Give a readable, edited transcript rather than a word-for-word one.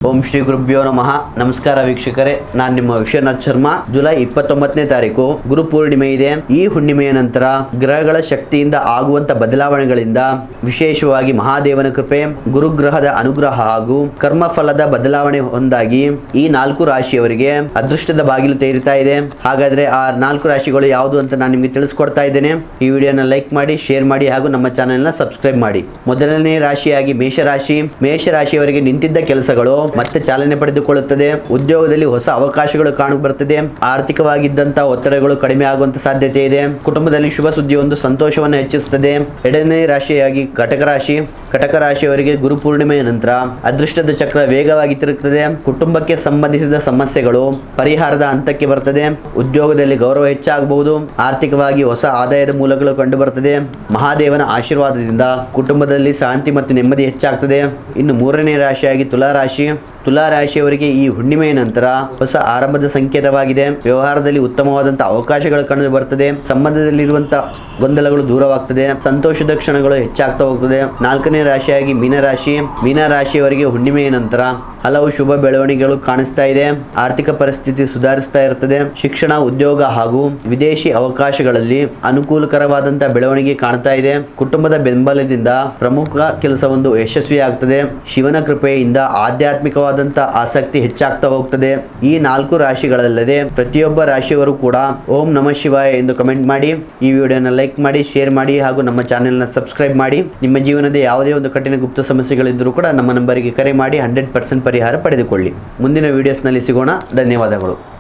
ಓಂ ಶ್ರೀ ಗುರುಭ್ಯೋ ನಮಃ. ನಮಸ್ಕಾರ ವೀಕ್ಷಕರೇ, ನಾನು ನಿಮ್ಮ ವಿಶ್ವನಾಥ್ ಶರ್ಮಾ. ಜುಲೈ 29ನೇ ತಾರೀಕು ಗುರು ಪೂರ್ಣಿಮೆ ಇದೆ. ಈ ಹುಣ್ಣಿಮೆಯ ನಂತರ ಗ್ರಹಗಳ ಶಕ್ತಿಯಿಂದ ಆಗುವಂತ ಬದಲಾವಣೆಗಳಿಂದ ವಿಶೇಷವಾಗಿ ಮಹಾದೇವನ ಕೃಪೆ, ಗುರುಗ್ರಹದ ಅನುಗ್ರಹ ಹಾಗೂ ಕರ್ಮಫಲದ ಬದಲಾವಣೆ ಹೊಂದಾಗಿ ಈ 4 ರಾಶಿಯವರಿಗೆ ಅದೃಷ್ಟದ ಬಾಗಿಲು ತೆರೀತಾ ಇದೆ. ಹಾಗಾದ್ರೆ ಆ 4 ರಾಶಿಗಳು ಯಾವುದು ಅಂತ ನಾನು ನಿಮಗೆ ತಿಳಿಸ್ಕೊಡ್ತಾ ಇದ್ದೇನೆ. ಈ ವಿಡಿಯೋನ ಲೈಕ್ ಮಾಡಿ, ಶೇರ್ ಮಾಡಿ ಹಾಗೂ ನಮ್ಮ ಚಾನೆಲ್ನ ಸಬ್ಸ್ಕ್ರೈಬ್ ಮಾಡಿ. ಮೊದಲನೇ ರಾಶಿಯಾಗಿ ಮೇಷರಾಶಿ. ಮೇಷರಾಶಿಯವರಿಗೆ ನಿಂತಿದ್ದ ಕೆಲಸಗಳು ಮತ್ತೆ ಚಾಲನೆ ಪಡೆದುಕೊಳ್ಳುತ್ತದೆ. ಉದ್ಯೋಗದಲ್ಲಿ ಹೊಸ ಅವಕಾಶಗಳು ಕಾಣಬರುತ್ತದೆ. ಆರ್ಥಿಕವಾಗಿದ್ದಂತಹ ಒತ್ತಡಗಳು ಕಡಿಮೆ ಆಗುವಂತ ಸಾಧ್ಯತೆ ಇದೆ. ಕುಟುಂಬದಲ್ಲಿ ಶುಭ ಸುದ್ದಿಯೊಂದು ಸಂತೋಷವನ್ನು ಹೆಚ್ಚಿಸುತ್ತದೆ. ಎರಡನೇ ರಾಶಿಯಾಗಿ ಕಟಕ ರಾಶಿ. ಕಟಕ ರಾಶಿಯವರಿಗೆ ಗುರು ಪೂರ್ಣಿಮೆಯ ನಂತರ ಅದೃಷ್ಟದ ಚಕ್ರ ವೇಗವಾಗಿ ತಿರುಗುತ್ತದೆ. ಕುಟುಂಬಕ್ಕೆ ಸಂಬಂಧಿಸಿದ ಸಮಸ್ಯೆಗಳು ಪರಿಹಾರದ ಹಂತಕ್ಕೆ ಬರ್ತದೆ. ಉದ್ಯೋಗದಲ್ಲಿ ಗೌರವ ಹೆಚ್ಚಾಗಬಹುದು. ಆರ್ಥಿಕವಾಗಿ ಹೊಸ ಆದಾಯದ ಮೂಲಗಳು ಕಂಡು ಬರ್ತದೆ. ಮಹಾದೇವನ ಆಶೀರ್ವಾದದಿಂದ ಕುಟುಂಬದಲ್ಲಿ ಶಾಂತಿ ಮತ್ತು ನೆಮ್ಮದಿ ಹೆಚ್ಚಾಗ್ತದೆ. ಇನ್ನು ಮೂರನೇ ರಾಶಿಯಾಗಿ ತುಲಾ ರಾಶಿ. ತುಲಾ ರಾಶಿಯವರಿಗೆ ಈ ಹುಣ್ಣಿಮೆಯ ನಂತರ ಹೊಸ ಆರಂಭದ ಸಂಕೇತವಾಗಿದೆ. ವ್ಯವಹಾರದಲ್ಲಿ ಉತ್ತಮವಾದಂತಹ ಅವಕಾಶಗಳು ಕಂಡು ಬರ್ತದೆ. ಸಂಬಂಧದಲ್ಲಿರುವಂತಹ ಗೊಂದಲಗಳು ದೂರವಾಗ್ತದೆ. ಸಂತೋಷದ ಕ್ಷಣಗಳು ಹೆಚ್ಚಾಗ್ತಾ ಹೋಗ್ತದೆ. ನಾಲ್ಕನೇ ರಾಶಿಯಾಗಿ ಮೀನರಾಶಿ. ಮೀನರಾಶಿಯವರಿಗೆ ಹುಣ್ಣಿಮೆಯ ನಂತರ ಹಲವು ಶುಭ ಬೆಳವಣಿಗೆಗಳು ಕಾಣಿಸ್ತಾ ಇದೆ. ಆರ್ಥಿಕ ಪರಿಸ್ಥಿತಿ ಸುಧಾರಿಸ್ತಾ ಇರ್ತದೆ. ಶಿಕ್ಷಣ, ಉದ್ಯೋಗ ಹಾಗೂ ವಿದೇಶಿ ಅವಕಾಶಗಳಲ್ಲಿ ಅನುಕೂಲಕರವಾದಂತಹ ಬೆಳವಣಿಗೆ ಕಾಣ್ತಾ ಇದೆ. ಕುಟುಂಬದ ಬೆಂಬಲದಿಂದ ಪ್ರಮುಖ ಕೆಲಸವೊಂದು ಯಶಸ್ವಿಯಾಗ್ತದೆ. ಶಿವನ ಕೃಪೆಯಿಂದ ಆಧ್ಯಾತ್ಮಿಕವಾದಂತಹ ಆಸಕ್ತಿ ಹೆಚ್ಚಾಗ್ತಾ ಹೋಗ್ತದೆ. ಈ 4 ರಾಶಿಗಳಲ್ಲದೆ ಪ್ರತಿಯೊಬ್ಬ ರಾಶಿಯವರು ಕೂಡ ಓಂ ನಮಃ ಶಿವಾಯ ಎಂದು ಕಮೆಂಟ್ ಮಾಡಿ, ಈ ವಿಡಿಯೋನ ಲೈಕ್ ಮಾಡಿ, ಶೇರ್ ಮಾಡಿ ಹಾಗೂ ನಮ್ಮ ಚಾನೆಲ್ನ ಸಬ್ಸ್ಕ್ರೈಬ್ ಮಾಡಿ. ನಿಮ್ಮ ಜೀವನದ ಯಾವುದೇ ಒಂದು ಕಠಿಣ ಗುಪ್ತ ಸಮಸ್ಯೆಗಳಿದ್ದರೂ ಕೂಡ ನಮ್ಮ ನಂಬರಿಗೆ ಕರೆ ಮಾಡಿ 100% ಪರಿಹಾರ ಪಡೆದುಕೊಳ್ಳಿ. ಮುಂದಿನ ವಿಡಿಯೋಸ್ನಲ್ಲಿ ಸಿಗೋಣ. ಧನ್ಯವಾದಗಳು.